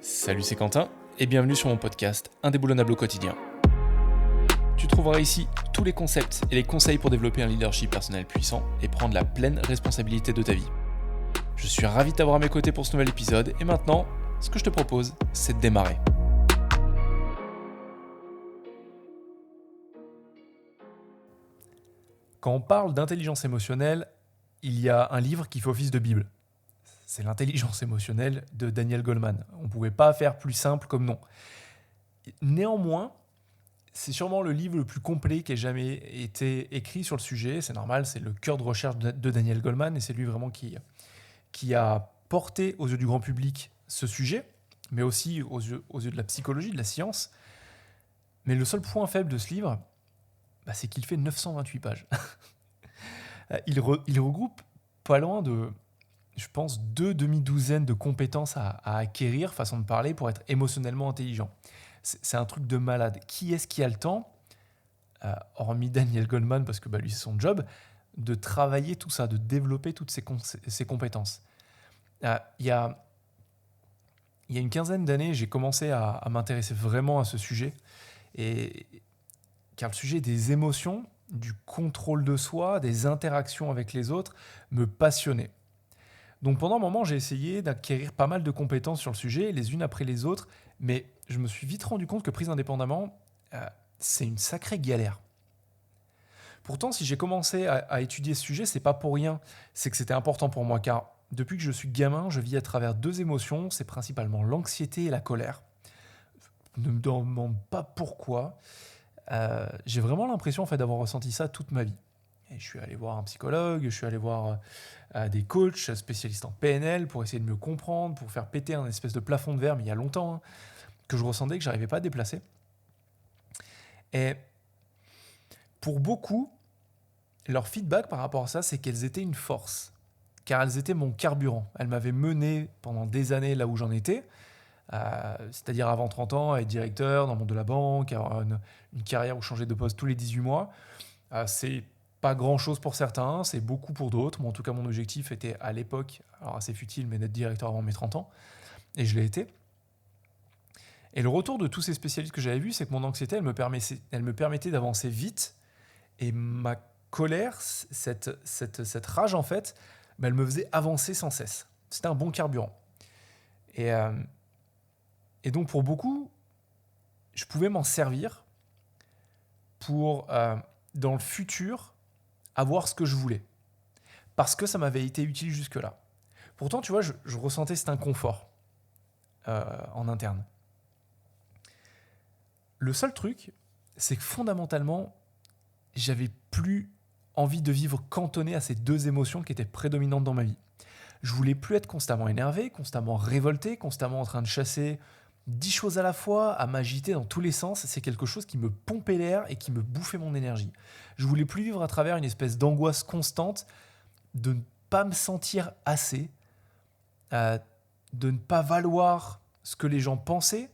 Salut, c'est Quentin et bienvenue sur mon podcast Indéboulonnable au quotidien. Tu trouveras ici tous les concepts et les conseils pour développer un leadership personnel puissant et prendre la pleine responsabilité de ta vie. Je suis ravi de t'avoir à mes côtés pour ce nouvel épisode et maintenant, ce que je te propose, c'est de démarrer. Quand on parle d'intelligence émotionnelle, il y a un livre qui fait office de Bible. C'est l'intelligence émotionnelle de Daniel Goleman. On ne pouvait pas faire plus simple comme nom. Néanmoins, c'est sûrement le livre le plus complet qui ait jamais été écrit sur le sujet. C'est normal, c'est le cœur de recherche de Daniel Goleman et c'est lui vraiment qui a porté aux yeux du grand public ce sujet, mais aussi aux yeux de la psychologie, de la science. Mais le seul point faible de ce livre, c'est qu'il fait 928 pages. Il regroupe pas loin de, je pense, 2 demi-douzaines de compétences à acquérir, façon de parler, pour être émotionnellement intelligent. C'est un truc de malade. Qui est-ce qui a le temps, hormis Daniel Goleman, parce que lui c'est son job, de travailler tout ça, de développer toutes ces compétences. Il y a une quinzaine d'années, j'ai commencé à m'intéresser vraiment à ce sujet, car le sujet des émotions, du contrôle de soi, des interactions avec les autres, me passionnait. Donc pendant un moment, j'ai essayé d'acquérir pas mal de compétences sur le sujet, les unes après les autres, mais je me suis vite rendu compte que prise indépendamment, c'est une sacrée galère. Pourtant, si j'ai commencé à étudier ce sujet, c'est pas pour rien, c'est que c'était important pour moi, car depuis que je suis gamin, je vis à travers 2 émotions, c'est principalement l'anxiété et la colère. Ne me demande pas pourquoi. J'ai vraiment l'impression d'avoir ressenti ça toute ma vie. Et je suis allé voir un psychologue, je suis allé voir des coachs spécialistes en PNL pour essayer de mieux comprendre, pour faire péter un espèce de plafond de verre, mais il y a longtemps, que je ressentais, que je n'arrivais pas à déplacer. Et pour beaucoup, leur feedback par rapport à ça, c'est qu'elles étaient une force, car elles étaient mon carburant. Elles m'avaient mené pendant des années là où j'en étais, c'est-à-dire avant 30 ans, à être directeur dans le monde de la banque, avoir une carrière où je changeais de poste tous les 18 mois. C'est pas grand-chose pour certains, c'est beaucoup pour d'autres. Moi, en tout cas, mon objectif était à l'époque, alors assez futile, mais d'être directeur avant mes 30 ans. Et je l'ai été. Et le retour de tous ces spécialistes que j'avais vus, c'est que mon anxiété, elle me permettait d'avancer vite. Et ma colère, cette rage, en fait, elle me faisait avancer sans cesse. C'était un bon carburant. Et donc, pour beaucoup, je pouvais m'en servir pour, dans le futur, avoir ce que je voulais. Parce que ça m'avait été utile jusque-là. Pourtant, tu vois, je ressentais cet inconfort en interne. Le seul truc, c'est que fondamentalement, j'avais plus envie de vivre cantonné à ces 2 émotions qui étaient prédominantes dans ma vie. Je voulais plus être constamment énervé, constamment révolté, constamment en train de chasser 10 choses à la fois, à m'agiter dans tous les sens. C'est quelque chose qui me pompait l'air et qui me bouffait mon énergie. Je voulais plus vivre à travers une espèce d'angoisse constante de ne pas me sentir assez, de ne pas valoir ce que les gens pensaient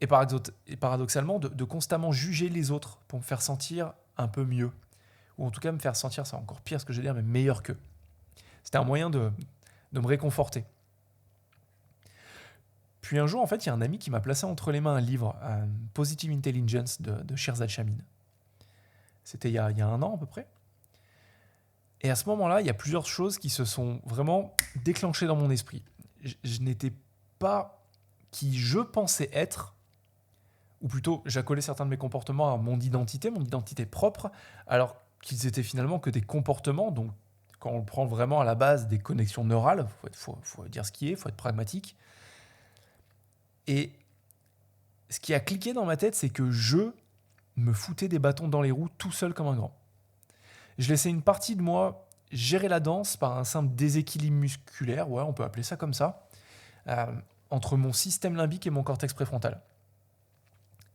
et paradoxalement de constamment juger les autres pour me faire sentir un peu mieux. Ou en tout cas me faire sentir, c'est encore pire ce que je veux dire, mais meilleur qu'eux. C'était un moyen de me réconforter. Puis un jour, en fait, il y a un ami qui m'a placé entre les mains un livre, Positive Intelligence de Shirzad Chamine. C'était il y a 1 an à peu près. Et à ce moment-là, il y a plusieurs choses qui se sont vraiment déclenchées dans mon esprit. Je n'étais pas qui je pensais être, ou plutôt j'accolais certains de mes comportements à mon identité propre, alors qu'ils étaient finalement que des comportements. Donc, quand on le prend vraiment à la base des connexions neurales, faut dire ce qui est, il faut être pragmatique. Et ce qui a cliqué dans ma tête, c'est que je me foutais des bâtons dans les roues tout seul comme un grand. Je laissais une partie de moi gérer la danse par un simple déséquilibre musculaire, on peut appeler ça comme ça, entre mon système limbique et mon cortex préfrontal.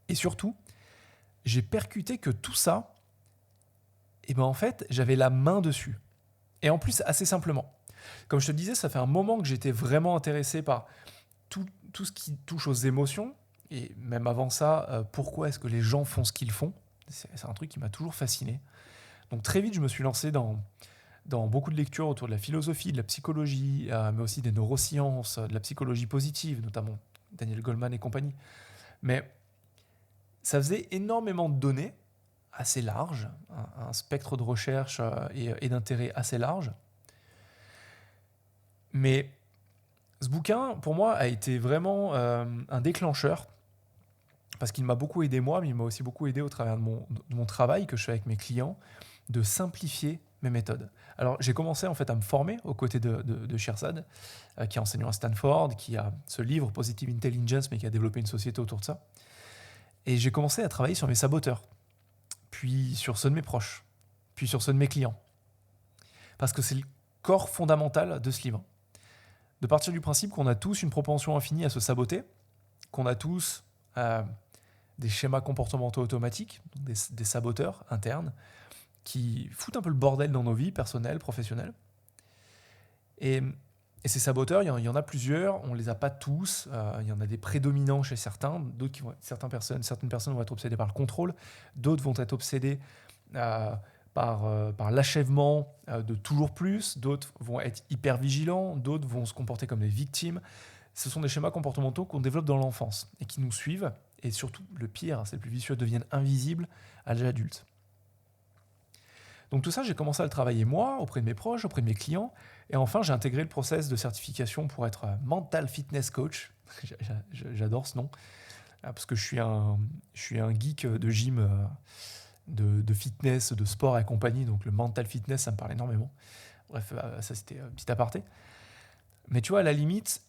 Et surtout, j'ai percuté que tout ça, en fait, j'avais la main dessus. Et en plus, assez simplement. Comme je te disais, ça fait un moment que j'étais vraiment intéressé par tout ce qui touche aux émotions. Et même avant ça, pourquoi est-ce que les gens font ce qu'ils font ? C'est un truc qui m'a toujours fasciné. Donc très vite, je me suis lancé dans beaucoup de lectures autour de la philosophie, de la psychologie, mais aussi des neurosciences, de la psychologie positive, notamment Daniel Goleman et compagnie. Mais ça faisait énormément de données, assez larges, un spectre de recherche et d'intérêt assez large. Mais ce bouquin, pour moi, a été vraiment un déclencheur parce qu'il m'a beaucoup aidé moi, mais il m'a aussi beaucoup aidé au travers de mon travail que je fais avec mes clients, de simplifier mes méthodes. Alors, j'ai commencé en fait à me former aux côtés de Shirzad, qui est enseignant à Stanford, qui a ce livre Positive Intelligence, mais qui a développé une société autour de ça. Et j'ai commencé à travailler sur mes saboteurs, puis sur ceux de mes proches, puis sur ceux de mes clients. Parce que c'est le corps fondamental de ce livre. De partir du principe qu'on a tous une propension infinie à se saboter, qu'on a tous des schémas comportementaux automatiques, des saboteurs internes, qui foutent un peu le bordel dans nos vies personnelles, professionnelles. Et ces saboteurs, il y en a plusieurs, on ne les a pas tous, il y en a des prédominants chez certains, certaines personnes vont être obsédées par le contrôle, d'autres vont être obsédées par l'achèvement de toujours plus, d'autres vont être hyper vigilants, d'autres vont se comporter comme des victimes. Ce sont des schémas comportementaux qu'on développe dans l'enfance et qui nous suivent, et surtout, le pire, c'est le plus vicieux, deviennent invisibles à l'âge adulte. Donc tout ça, j'ai commencé à le travailler moi, auprès de mes proches, auprès de mes clients, et enfin, j'ai intégré le process de certification pour être mental fitness coach. J'adore ce nom, parce que je suis un geek de gym, de fitness, de sport et compagnie, donc le mental fitness, ça me parle énormément. Bref, ça c'était un petit aparté. Mais tu vois, à la limite,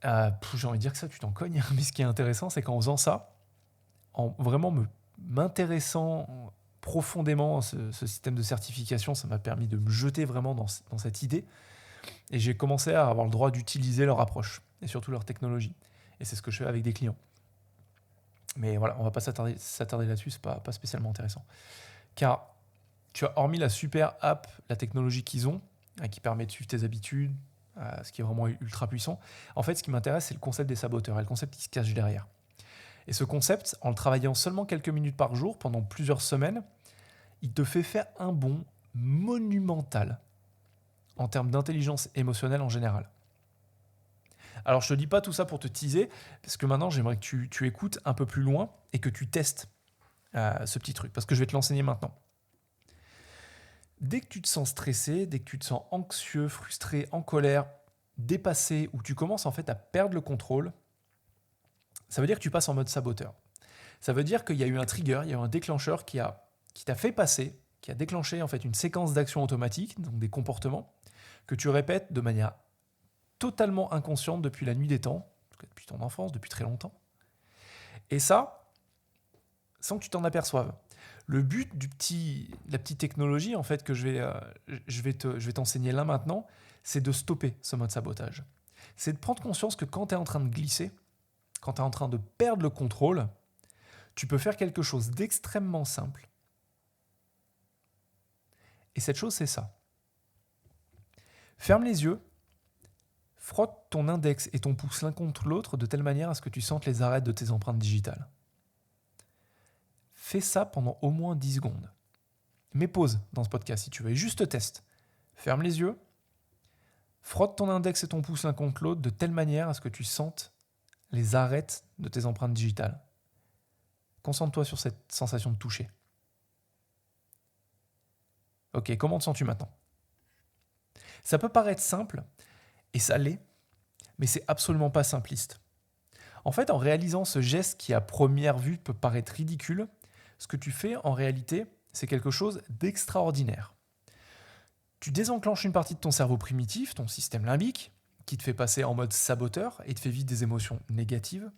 j'ai envie de dire que ça, tu t'en cognes, mais ce qui est intéressant, c'est qu'en faisant ça, en vraiment m'intéressant profondément à ce système de certification, ça m'a permis de me jeter vraiment dans cette idée. Et j'ai commencé à avoir le droit d'utiliser leur approche et surtout leur technologie. Et c'est ce que je fais avec des clients. Mais voilà, on ne va pas s'attarder là-dessus, c'est pas spécialement intéressant. Car tu as, hormis la super app, la technologie qu'ils ont, qui permet de suivre tes habitudes, ce qui est vraiment ultra puissant, en fait, ce qui m'intéresse, c'est le concept des saboteurs et le concept qui se cache derrière. Et ce concept, en le travaillant seulement quelques minutes par jour, pendant plusieurs semaines, il te fait faire un bond monumental en termes d'intelligence émotionnelle en général. Alors, je ne te dis pas tout ça pour te teaser, parce que maintenant, j'aimerais que tu écoutes un peu plus loin et que tu testes ce petit truc, parce que je vais te l'enseigner maintenant. Dès que tu te sens stressé, dès que tu te sens anxieux, frustré, en colère, dépassé, ou tu commences en fait à perdre le contrôle, ça veut dire que tu passes en mode saboteur. Ça veut dire qu'il y a eu un trigger, il y a eu un déclencheur qui t'a fait passer, qui a déclenché en fait une séquence d'actions automatiques, donc des comportements, que tu répètes de manière totalement inconsciente depuis la nuit des temps, depuis ton enfance, depuis très longtemps. Et ça, sans que tu t'en aperçoives. Le but de la petite technologie en fait que je vais t'enseigner là maintenant, c'est de stopper ce mode sabotage. C'est de prendre conscience que quand tu es en train de glisser, quand tu es en train de perdre le contrôle, tu peux faire quelque chose d'extrêmement simple. Et cette chose, c'est ça. Ferme les yeux, frotte ton index et ton pouce l'un contre l'autre de telle manière à ce que tu sentes les arêtes de tes empreintes digitales. Fais ça pendant au moins 10 secondes. Mets pause dans ce podcast si tu veux, et juste teste. Ferme les yeux, frotte ton index et ton pouce l'un contre l'autre de telle manière à ce que tu sentes les arêtes de tes empreintes digitales. Concentre-toi sur cette sensation de toucher. Ok, comment te sens-tu maintenant ? Ça peut paraître simple, et ça l'est, mais c'est absolument pas simpliste. En fait, en réalisant ce geste qui à première vue peut paraître ridicule, ce que tu fais en réalité, c'est quelque chose d'extraordinaire. Tu désenclenches une partie de ton cerveau primitif, ton système limbique, qui te fait passer en mode saboteur et te fait vivre des émotions négatives,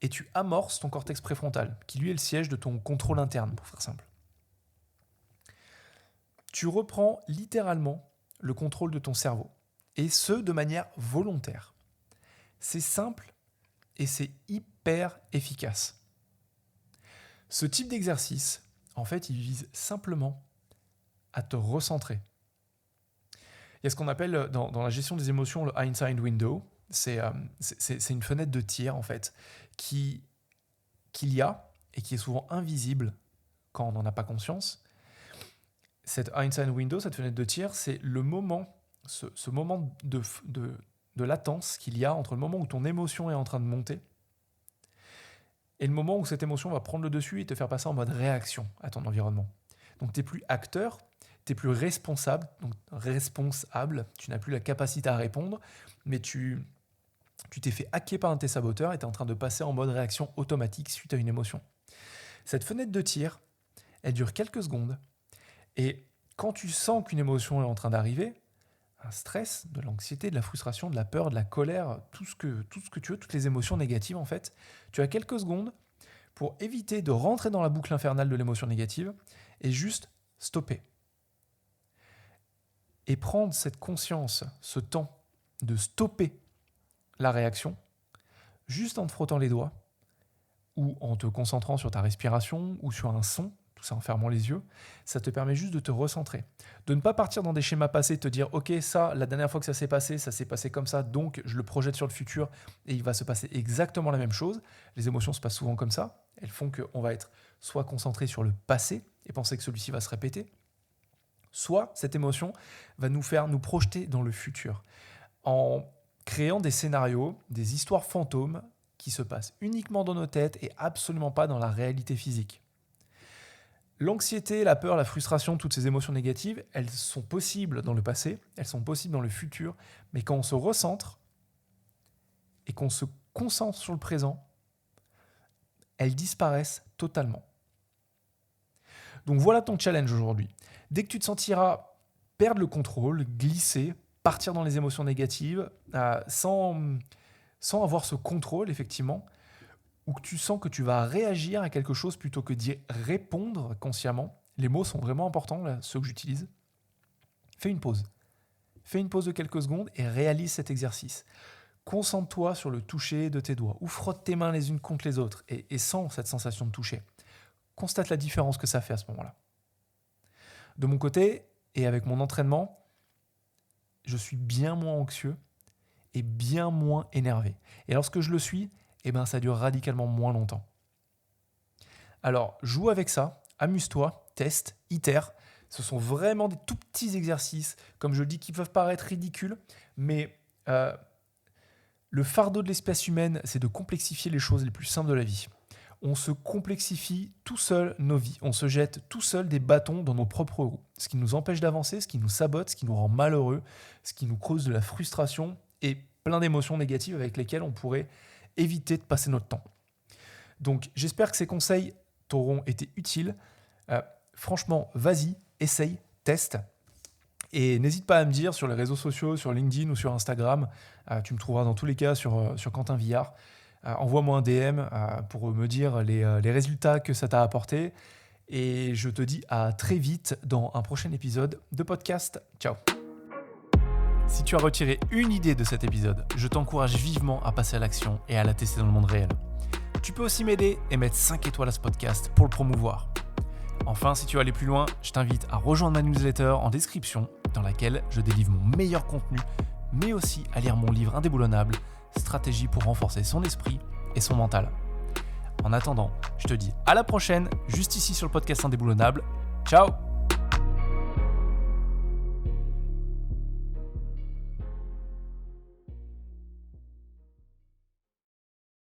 et tu amorces ton cortex préfrontal, qui lui est le siège de ton contrôle interne, pour faire simple. Tu reprends littéralement le contrôle de ton cerveau, et ce, de manière volontaire. C'est simple et c'est hyper efficace. Ce type d'exercice, en fait, il vise simplement à te recentrer. Il y a ce qu'on appelle dans la gestion des émotions le hindsight window. C'est une fenêtre de tir, en fait, qu'il y a et qui est souvent invisible quand on n'en a pas conscience. Cette hindsight window, cette fenêtre de tir, c'est le moment, ce moment de latence qu'il y a entre le moment où ton émotion est en train de monter et le moment où cette émotion va prendre le dessus et te faire passer en mode réaction à ton environnement. Donc tu n'es plus acteur, tu n'es plus responsable, tu n'as plus la capacité à répondre, mais tu t'es fait hacker par un de tes saboteurs et tu es en train de passer en mode réaction automatique suite à une émotion. Cette fenêtre de tir, elle dure quelques secondes, et quand tu sens qu'une émotion est en train d'arriver, un stress, de l'anxiété, de la frustration, de la peur, de la colère, tout ce que tu veux, toutes les émotions négatives en fait, tu as quelques secondes pour éviter de rentrer dans la boucle infernale de l'émotion négative et juste stopper. Et prendre cette conscience, ce temps de stopper la réaction, juste en te frottant les doigts ou en te concentrant sur ta respiration ou sur un son, tout ça en fermant les yeux, ça te permet juste de te recentrer. De ne pas partir dans des schémas passés, te dire « Ok, ça, la dernière fois que ça s'est passé comme ça, donc je le projette sur le futur et il va se passer exactement la même chose. » Les émotions se passent souvent comme ça. Elles font qu'on va être soit concentré sur le passé et penser que celui-ci va se répéter, soit cette émotion va nous faire nous projeter dans le futur en créant des scénarios, des histoires fantômes qui se passent uniquement dans nos têtes et absolument pas dans la réalité physique. L'anxiété, la peur, la frustration, toutes ces émotions négatives, elles sont possibles dans le passé, elles sont possibles dans le futur, mais quand on se recentre et qu'on se concentre sur le présent, elles disparaissent totalement. Donc voilà ton challenge aujourd'hui. Dès que tu te sentiras perdre le contrôle, glisser, partir dans les émotions négatives, sans avoir ce contrôle effectivement, ou que tu sens que tu vas réagir à quelque chose plutôt que d'y répondre consciemment, les mots sont vraiment importants, là, ceux que j'utilise, fais une pause. Fais une pause de quelques secondes et réalise cet exercice. Concentre-toi sur le toucher de tes doigts ou frotte tes mains les unes contre les autres et sens cette sensation de toucher. Constate la différence que ça fait à ce moment-là. De mon côté, et avec mon entraînement, je suis bien moins anxieux et bien moins énervé. Et lorsque je le suis, ça dure radicalement moins longtemps. Alors, joue avec ça, amuse-toi, teste, itère. Ce sont vraiment des tout petits exercices, comme je le dis, qui peuvent paraître ridicules, mais le fardeau de l'espèce humaine, c'est de complexifier les choses les plus simples de la vie. On se complexifie tout seul nos vies. On se jette tout seul des bâtons dans nos propres roues. Ce qui nous empêche d'avancer, ce qui nous sabote, ce qui nous rend malheureux, ce qui nous cause de la frustration et plein d'émotions négatives avec lesquelles on pourrait éviter de passer notre temps. Donc, j'espère que ces conseils t'auront été utiles. Franchement, vas-y, essaye, teste. Et n'hésite pas à me dire sur les réseaux sociaux, sur LinkedIn ou sur Instagram. Tu me trouveras dans tous les cas sur Quentin Villard. Envoie-moi un DM pour me dire les résultats que ça t'a apporté. Et je te dis à très vite dans un prochain épisode de podcast. Ciao. Si tu as retiré une idée de cet épisode, je t'encourage vivement à passer à l'action et à la tester dans le monde réel. Tu peux aussi m'aider et mettre 5 étoiles à ce podcast pour le promouvoir. Enfin, si tu veux aller plus loin, je t'invite à rejoindre ma newsletter en description dans laquelle je délivre mon meilleur contenu, mais aussi à lire mon livre indéboulonnable, Stratégie pour renforcer son esprit et son mental. En attendant, je te dis à la prochaine, juste ici sur le podcast Indéboulonnable. Ciao!